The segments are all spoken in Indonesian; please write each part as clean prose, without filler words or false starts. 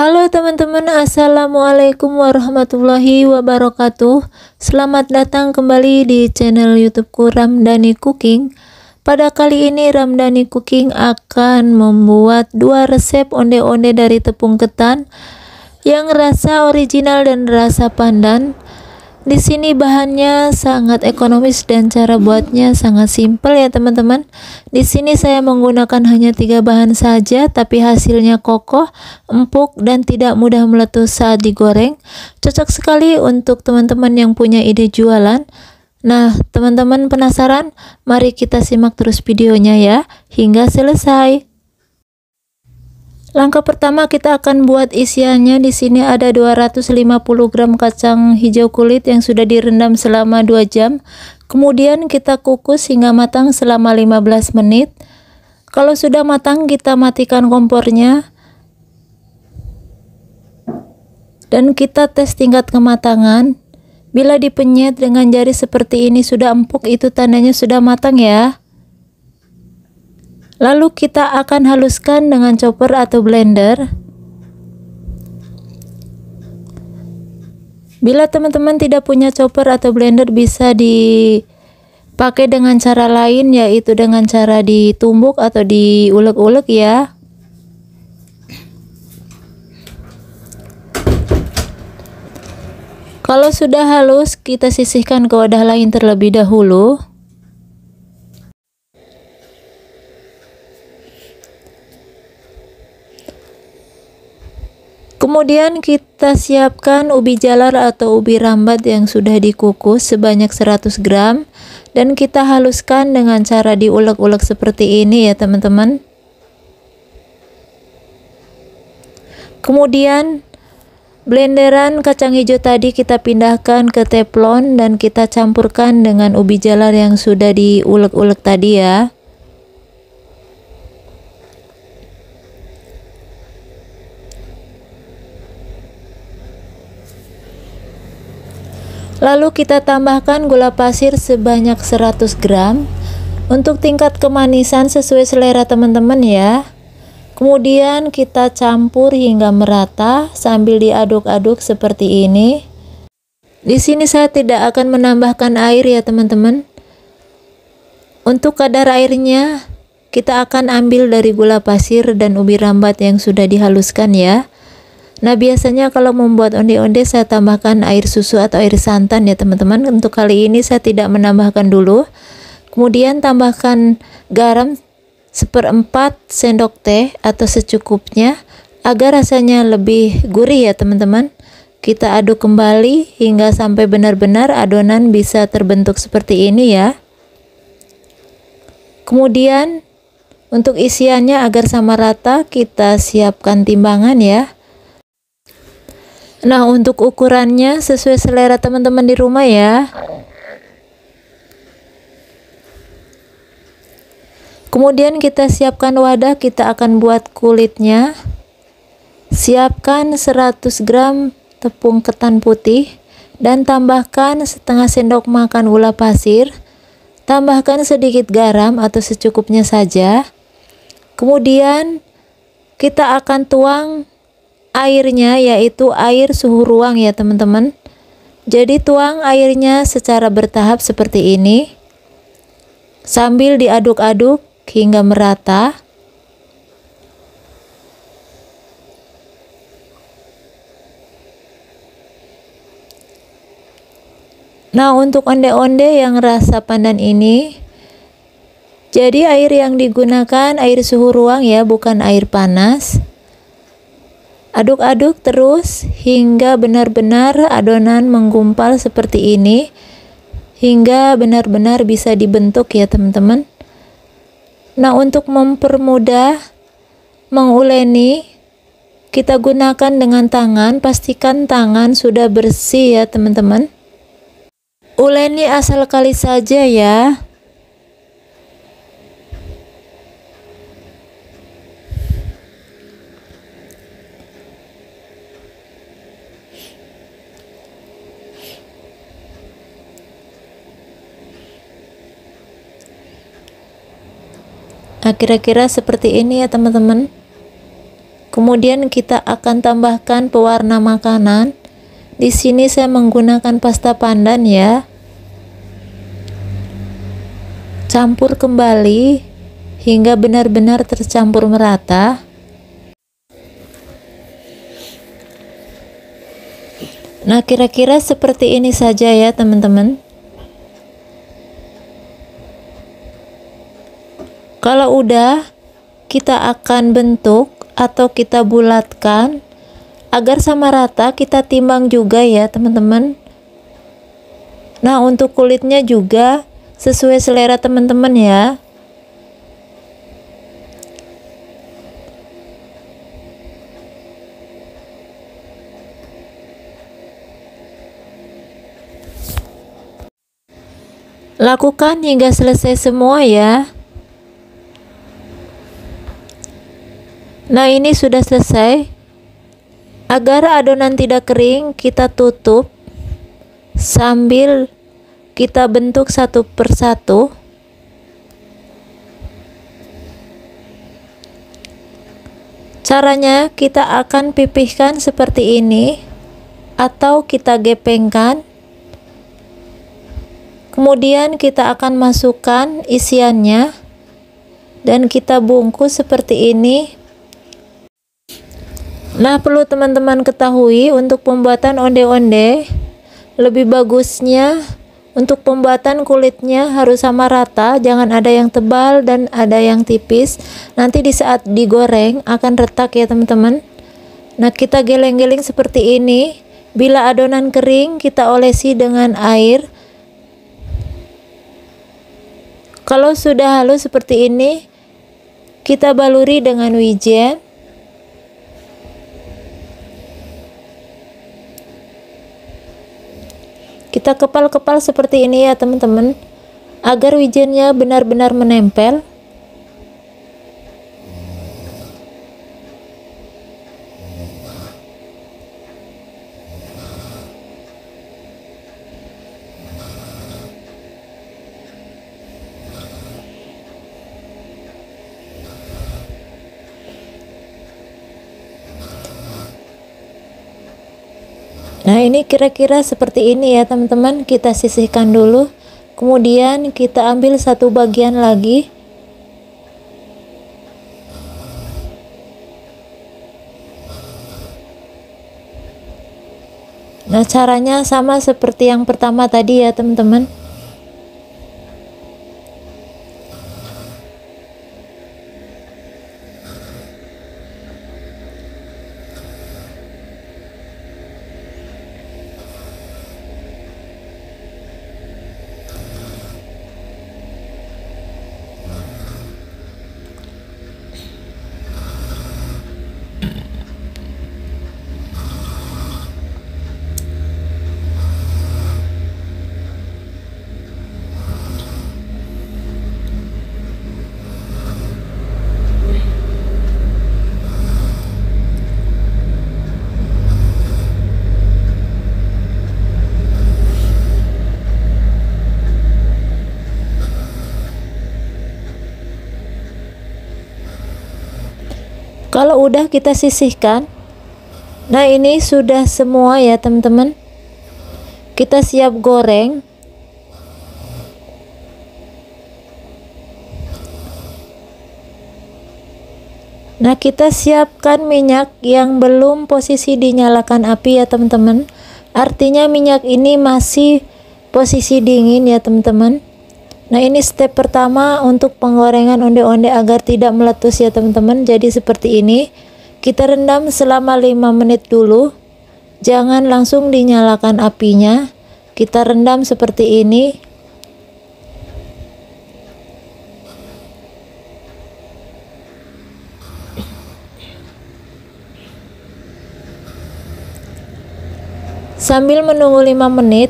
Halo teman-teman, assalamualaikum warahmatullahi wabarakatuh. Selamat datang kembali di channel YouTubeku Ramdhani Cooking. Pada kali ini Ramdhani Cooking akan membuat dua resep onde-onde dari tepung ketan yang rasa original dan rasa pandan. Di sini bahannya sangat ekonomis dan cara buatnya sangat simpel ya teman-teman. Di sini saya menggunakan hanya 3 bahan saja, tapi hasilnya kokoh, empuk dan tidak mudah meletus saat digoreng. Cocok sekali untuk teman-teman yang punya ide jualan. Nah, teman-teman penasaran? Mari kita simak terus videonya ya hingga selesai. Langkah pertama kita akan buat isiannya. Di sini ada 250 gram kacang hijau kulit yang sudah direndam selama 2 jam. Kemudian kita kukus hingga matang selama 15 menit. Kalau sudah matang kita matikan kompornya. Dan kita tes tingkat kematangan. Bila dipenyet dengan jari seperti ini sudah empuk, itu tandanya sudah matang ya. Lalu kita akan haluskan dengan chopper atau blender. Bila teman-teman tidak punya chopper atau blender, bisa dipakai dengan cara lain, yaitu dengan cara ditumbuk atau diulek-ulek ya. Kalau sudah halus, kita sisihkan ke wadah lain terlebih dahulu. Kemudian kita siapkan ubi jalar atau ubi rambat yang sudah dikukus sebanyak 100 gram dan kita haluskan dengan cara diulek-ulek seperti ini ya teman-teman. Kemudian blenderan kacang hijau tadi kita pindahkan ke teflon dan kita campurkan dengan ubi jalar yang sudah diulek-ulek tadi ya. Lalu kita tambahkan gula pasir sebanyak 100 gram. Untuk tingkat kemanisan sesuai selera teman-teman ya. Kemudian kita campur hingga merata sambil diaduk-aduk seperti ini. Di sini saya tidak akan menambahkan air ya teman-teman. Untuk kadar airnya kita akan ambil dari gula pasir dan ubi rambat yang sudah dihaluskan ya. Nah, biasanya kalau membuat onde-onde saya tambahkan air susu atau air santan ya teman-teman. Untuk kali ini saya tidak menambahkan dulu. Kemudian tambahkan garam 1/4 sendok teh atau secukupnya agar rasanya lebih gurih ya teman-teman. Kita aduk kembali hingga sampai benar-benar adonan bisa terbentuk seperti ini ya. Kemudian untuk isiannya agar sama rata kita siapkan timbangan ya. Nah, untuk ukurannya sesuai selera teman-teman di rumah ya. Kemudian kita siapkan wadah, kita akan buat kulitnya. Siapkan 100 gram tepung ketan putih dan tambahkan setengah sendok makan gula pasir. Tambahkan sedikit garam atau secukupnya saja. Kemudian kita akan tuang airnya, yaitu air suhu ruang ya teman-teman. Jadi tuang airnya secara bertahap seperti ini sambil diaduk-aduk hingga merata. Nah, untuk onde-onde yang rasa pandan ini, jadi air yang digunakan air suhu ruang ya, bukan air panas. Aduk-aduk terus hingga benar-benar adonan menggumpal seperti ini, hingga benar-benar bisa dibentuk ya teman-teman. Nah, untuk mempermudah menguleni, kita gunakan dengan tangan. Pastikan tangan sudah bersih ya teman-teman. Uleni asal kali saja ya. Nah, kira-kira seperti ini ya teman-teman. Kemudian kita akan tambahkan pewarna makanan. Di sini saya menggunakan pasta pandan ya. Campur kembali hingga benar-benar tercampur merata. Nah, kira-kira seperti ini saja ya teman-teman. Kalau udah, kita akan bentuk atau kita bulatkan agar sama rata. Kita timbang juga ya teman-teman. Nah, untuk kulitnya juga sesuai selera teman-teman ya. Lakukan hingga selesai semua ya. Nah, ini sudah selesai. Agar adonan tidak kering, kita tutup sambil kita bentuk satu persatu. Caranya kita akan pipihkan seperti ini atau kita gepengkan. Kemudian kita akan masukkan isiannya dan kita bungkus seperti ini. Nah, perlu teman-teman ketahui untuk pembuatan onde-onde, lebih bagusnya untuk pembuatan kulitnya harus sama rata, jangan ada yang tebal dan ada yang tipis. Nanti di saat digoreng akan retak ya teman-teman. Nah, kita geleng-geleng seperti ini. Bila adonan kering, kita olesi dengan air. Kalau sudah halus seperti ini, kita baluri dengan wijen. Kita kepal-kepal seperti ini ya teman-teman, agar wijennya benar-benar menempel. Nah, ini kira-kira seperti ini ya teman-teman. Kita sisihkan dulu, kemudian kita ambil satu bagian lagi. Nah, caranya sama seperti yang pertama tadi ya teman-teman. Kalau udah kita sisihkan. Nah, ini sudah semua ya teman-teman. Kita siap goreng. Nah, kita siapkan minyak yang belum posisi dinyalakan api ya teman-teman. Artinya minyak ini masih posisi dingin ya teman-teman. Nah, ini step pertama untuk penggorengan onde-onde agar tidak meletus ya teman-teman. Jadi seperti ini. Kita rendam selama 5 menit dulu. Jangan langsung dinyalakan apinya. Kita rendam seperti ini. Sambil menunggu 5 menit,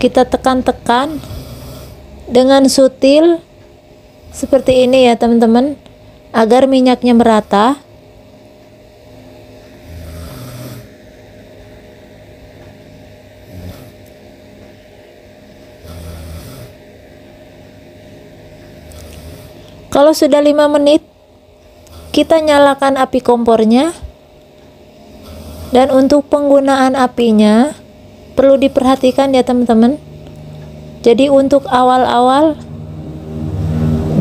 kita tekan-tekan dengan sutil seperti ini ya teman-teman, agar minyaknya merata. Kalau sudah 5 menit, Kita nyalakan api kompornya, dan untuk penggunaan apinya perlu diperhatikan ya teman-teman. Jadi untuk awal-awal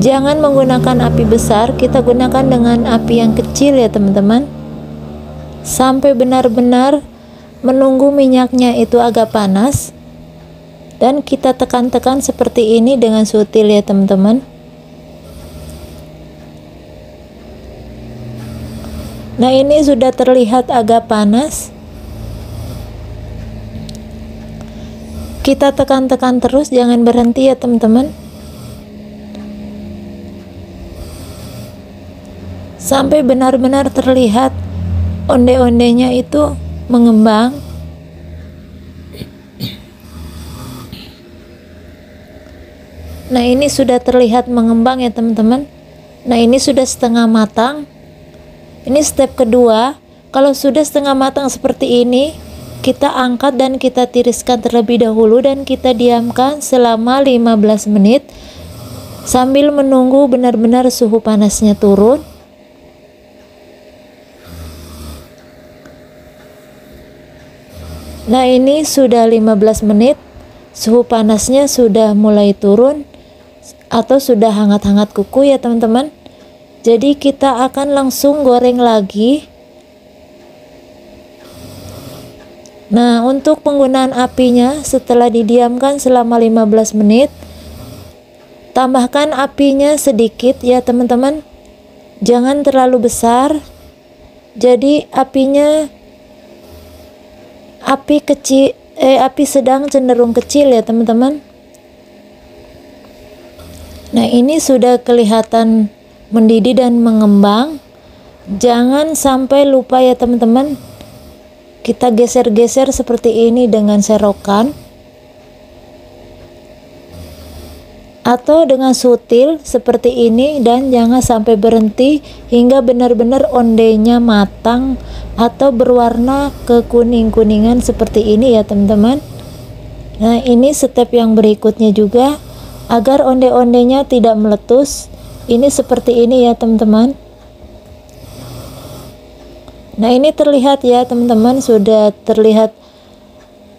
jangan menggunakan api besar, kita gunakan dengan api yang kecil ya teman-teman, sampai benar-benar menunggu minyaknya itu agak panas, dan kita tekan-tekan seperti ini dengan sutil ya teman-teman. Nah, ini sudah terlihat agak panas. Kita tekan-tekan terus, jangan berhenti ya teman-teman, sampai benar-benar terlihat onde-ondenya itu mengembang. Nah, ini sudah terlihat mengembang ya teman-teman. Nah, ini sudah setengah matang. Ini step kedua. Kalau sudah setengah matang seperti ini, kita angkat dan kita tiriskan terlebih dahulu, dan kita diamkan selama 15 menit sambil menunggu benar-benar suhu panasnya turun. Nah, ini sudah 15 menit, suhu panasnya sudah mulai turun atau sudah hangat-hangat kuku ya teman-teman. Jadi kita akan langsung goreng lagi. Nah, untuk penggunaan apinya setelah didiamkan selama 15 menit, tambahkan apinya sedikit ya teman-teman, jangan terlalu besar. Jadi apinya api sedang cenderung kecil ya teman-teman. Nah, ini sudah kelihatan mendidih dan mengembang. Jangan sampai lupa ya teman-teman, kita geser-geser seperti ini dengan serokan atau dengan sutil seperti ini, dan jangan sampai berhenti hingga benar-benar ondenya matang atau berwarna kekuning-kuningan seperti ini ya teman-teman. Nah, ini step yang berikutnya juga agar onde-ondenya tidak meletus. Ini seperti ini ya teman-teman. Nah, ini terlihat ya teman-teman, sudah terlihat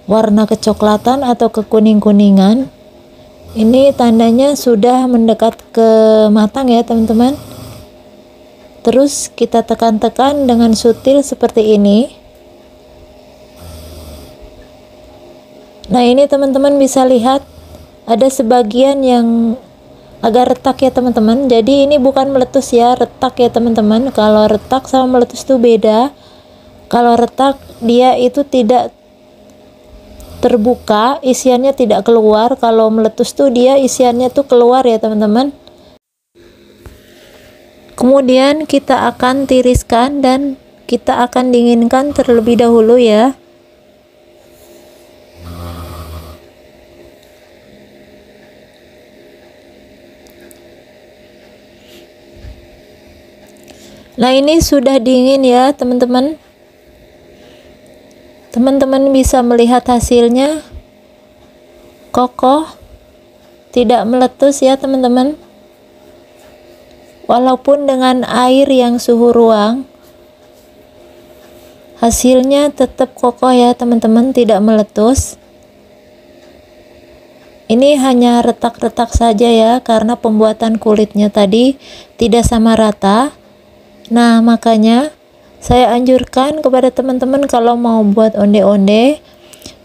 warna kecoklatan atau kekuning-kuningan. Ini tandanya sudah mendekat ke matang ya teman-teman. Terus kita tekan-tekan dengan sutil seperti ini. Nah, ini teman-teman bisa lihat ada sebagian yang agak retak ya teman-teman. Jadi ini bukan meletus ya, retak ya teman-teman. Kalau retak sama meletus itu beda. Kalau retak dia itu tidak terbuka, isiannya tidak keluar. Kalau meletus tuh dia isiannya tuh keluar ya teman-teman. Kemudian kita akan tiriskan dan kita akan dinginkan terlebih dahulu ya. Nah, ini sudah dingin ya teman-teman. Teman-teman bisa melihat hasilnya kokoh, tidak meletus ya teman-teman. Walaupun dengan air yang suhu ruang, hasilnya tetap kokoh ya teman-teman, tidak meletus. Ini hanya retak-retak saja ya, karena pembuatan kulitnya tadi tidak sama rata. Nah, makanya saya anjurkan kepada teman-teman kalau mau buat onde-onde,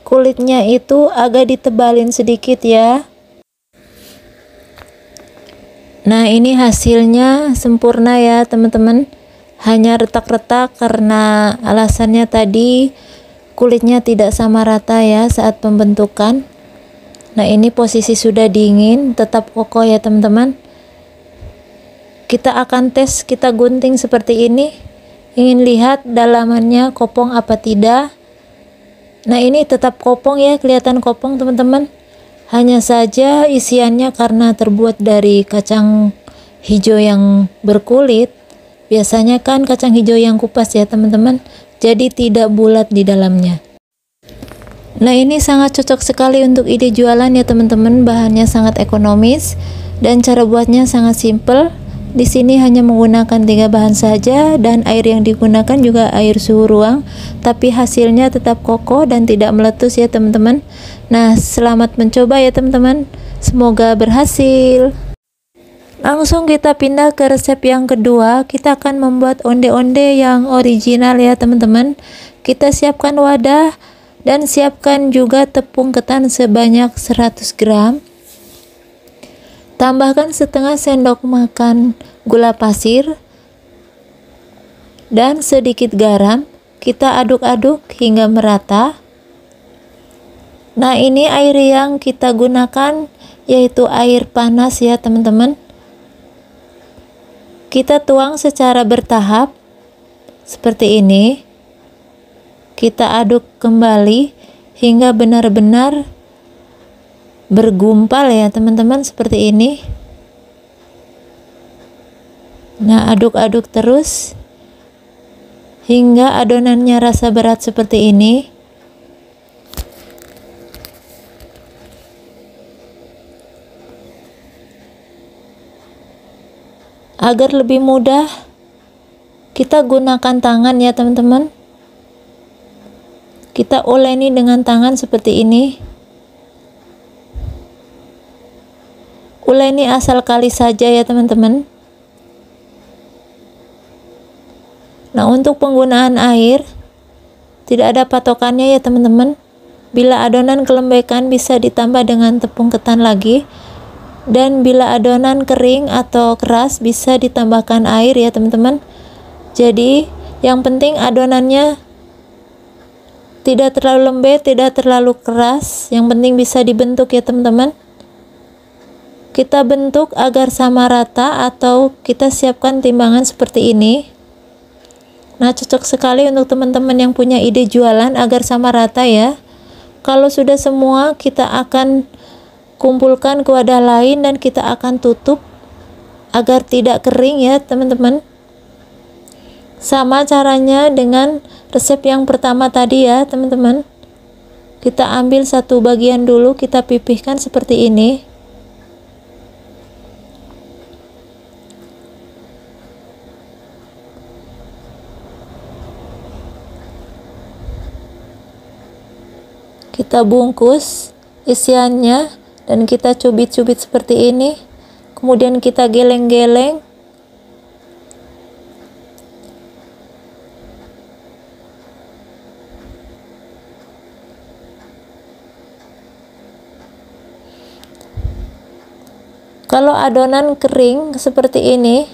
kulitnya itu agak ditebalin sedikit ya. Nah, ini hasilnya sempurna ya teman-teman. Hanya retak-retak karena alasannya tadi kulitnya tidak sama rata ya saat pembentukan. Nah, ini posisi sudah dingin, tetap kokoh ya teman-teman. Kita akan tes, kita gunting seperti ini, ingin lihat dalamannya kopong apa tidak. Nah, ini tetap kopong ya, kelihatan kopong teman-teman. Hanya saja isiannya karena terbuat dari kacang hijau yang berkulit, biasanya kan kacang hijau yang kupas ya teman-teman, jadi tidak bulat di dalamnya. Nah, ini sangat cocok sekali untuk ide jualan ya teman-teman. Bahannya sangat ekonomis dan cara buatnya sangat simple. Di sini hanya menggunakan 3 bahan saja dan air yang digunakan juga air suhu ruang, tapi hasilnya tetap kokoh dan tidak meletus ya teman-teman. Nah, selamat mencoba ya teman-teman. Semoga berhasil. Langsung kita pindah ke resep yang kedua. Kita akan membuat onde-onde yang original ya teman-teman. Kita siapkan wadah dan siapkan juga tepung ketan sebanyak 100 gram. Tambahkan setengah sendok makan gula pasir dan sedikit garam. Kita aduk-aduk hingga merata. Nah, ini air yang kita gunakan yaitu air panas ya teman-teman. Kita tuang secara bertahap seperti ini. Kita aduk kembali hingga benar-benar bergumpal ya teman-teman, seperti ini. Nah, aduk-aduk terus hingga adonannya rasa berat seperti ini. Agar lebih mudah, kita gunakan tangan ya teman-teman. Kita uleni dengan tangan seperti ini. Uleni asal kali saja ya teman-teman. Nah, untuk penggunaan air tidak ada patokannya ya teman-teman. Bila adonan kelembekan bisa ditambah dengan tepung ketan lagi, dan bila adonan kering atau keras bisa ditambahkan air ya teman-teman. Jadi yang penting adonannya tidak terlalu lembek, tidak terlalu keras, yang penting bisa dibentuk ya teman-teman. Kita bentuk agar sama rata atau kita siapkan timbangan seperti ini. Nah, cocok sekali untuk teman-teman yang punya ide jualan agar sama rata ya. Kalau sudah semua, kita akan kumpulkan ke wadah lain dan kita akan tutup agar tidak kering ya teman-teman. Sama caranya dengan resep yang pertama tadi ya teman-teman. Kita ambil satu bagian dulu, kita pipihkan seperti ini. Kita bungkus isiannya dan kita cubit-cubit seperti ini. Kemudian kita geleng-geleng. Kalau adonan kering seperti ini,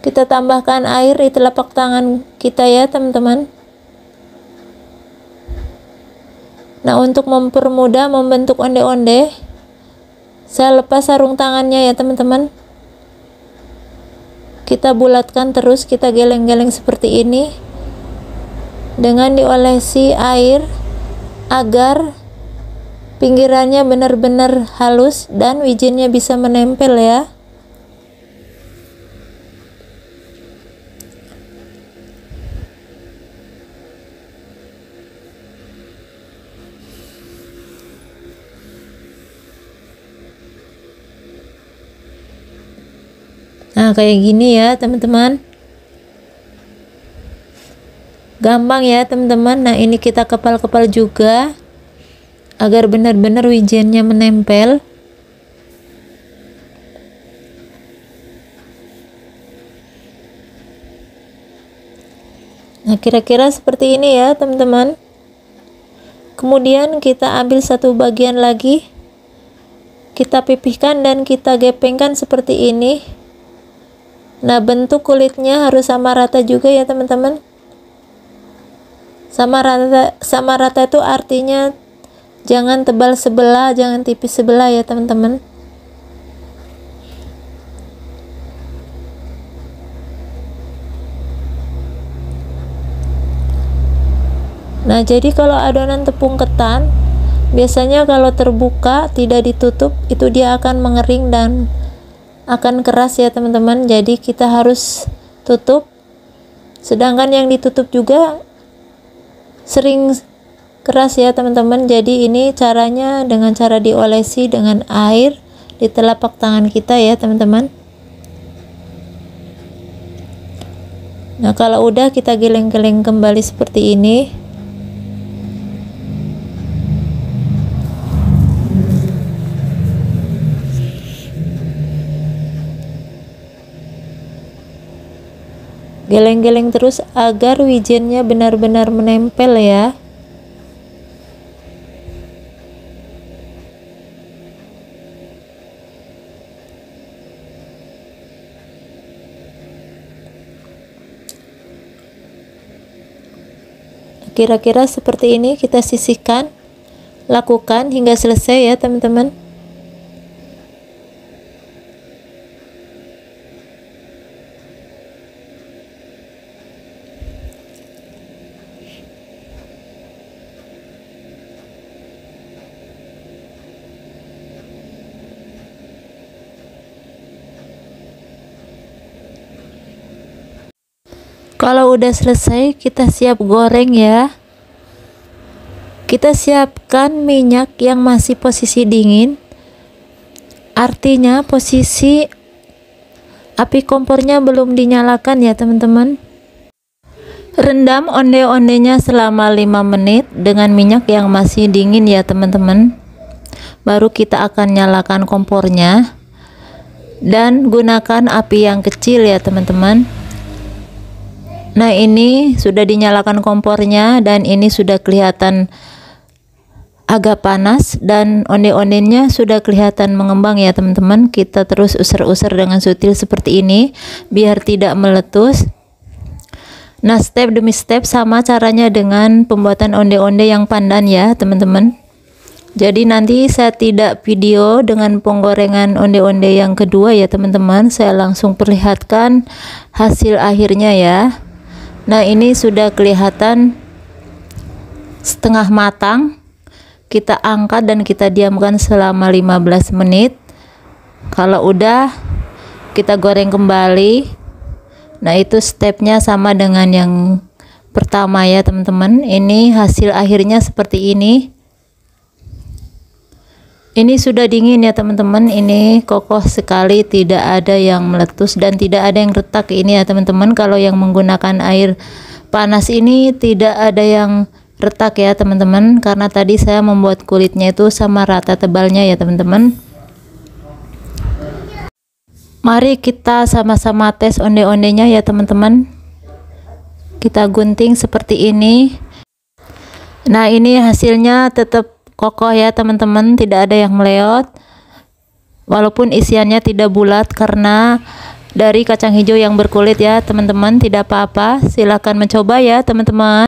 kita tambahkan air di telapak tangan kita ya teman-teman. Nah, untuk mempermudah membentuk onde-onde, saya lepas sarung tangannya ya teman-teman. Kita bulatkan terus, kita geleng-geleng seperti ini dengan diolesi air agar pinggirannya benar-benar halus dan wijennya bisa menempel ya. Nah, kayak gini ya teman-teman. Gampang ya teman-teman. Nah, ini kita kepal-kepal juga agar benar-benar wijennya menempel. Nah, kira-kira seperti ini ya teman-teman. Kemudian kita ambil satu bagian lagi, kita pipihkan dan kita gepengkan seperti ini. Nah, bentuk kulitnya harus sama rata juga ya teman-teman. Sama rata itu artinya jangan tebal sebelah, jangan tipis sebelah ya teman-teman. Nah, jadi kalau adonan tepung ketan biasanya kalau terbuka tidak ditutup itu dia akan mengering dan akan keras ya teman-teman. Jadi kita harus tutup. Sedangkan yang ditutup juga sering keras ya teman-teman. Jadi ini caranya dengan cara diolesi dengan air di telapak tangan kita ya teman-teman. Nah, kalau udah kita geleng-geleng kembali seperti ini. Geleng-geleng terus agar wijennya benar-benar menempel ya. Kira-kira seperti ini kita sisihkan. Lakukan hingga selesai ya teman-teman. Kalau udah selesai, kita siap goreng ya. Kita siapkan minyak yang masih posisi dingin. Artinya posisi api kompornya belum dinyalakan ya teman-teman. Rendam onde-ondenya selama 5 menit dengan minyak yang masih dingin ya teman-teman. Baru kita akan nyalakan kompornya. Dan gunakan api yang kecil ya teman-teman. Nah, ini sudah dinyalakan kompornya dan ini sudah kelihatan agak panas dan onde-ondenya sudah kelihatan mengembang ya teman-teman. Kita terus usir-usir dengan sutil seperti ini biar tidak meletus. Nah, step demi step sama caranya dengan pembuatan onde-onde yang pandan ya teman-teman. Jadi nanti saya tidak video dengan penggorengan onde-onde yang kedua ya teman-teman. Saya langsung perlihatkan hasil akhirnya ya. Nah, ini sudah kelihatan setengah matang. Kita angkat dan kita diamkan selama 15 menit. Kalau udah, kita goreng kembali. Nah, itu stepnya sama dengan yang pertama ya teman-teman. Ini hasil akhirnya seperti ini. Ini sudah dingin ya teman-teman. Ini kokoh sekali, tidak ada yang meletus dan tidak ada yang retak ini ya teman-teman. Kalau yang menggunakan air panas ini tidak ada yang retak ya teman-teman, karena tadi saya membuat kulitnya itu sama rata tebalnya ya teman-teman. Mari kita sama-sama tes onde-ondenya ya teman-teman. Kita gunting seperti ini. Nah, ini hasilnya tetap kokoh ya teman-teman, tidak ada yang meleot. Walaupun isiannya tidak bulat karena dari kacang hijau yang berkulit ya teman-teman. Tidak apa-apa, silahkan mencoba ya teman-teman.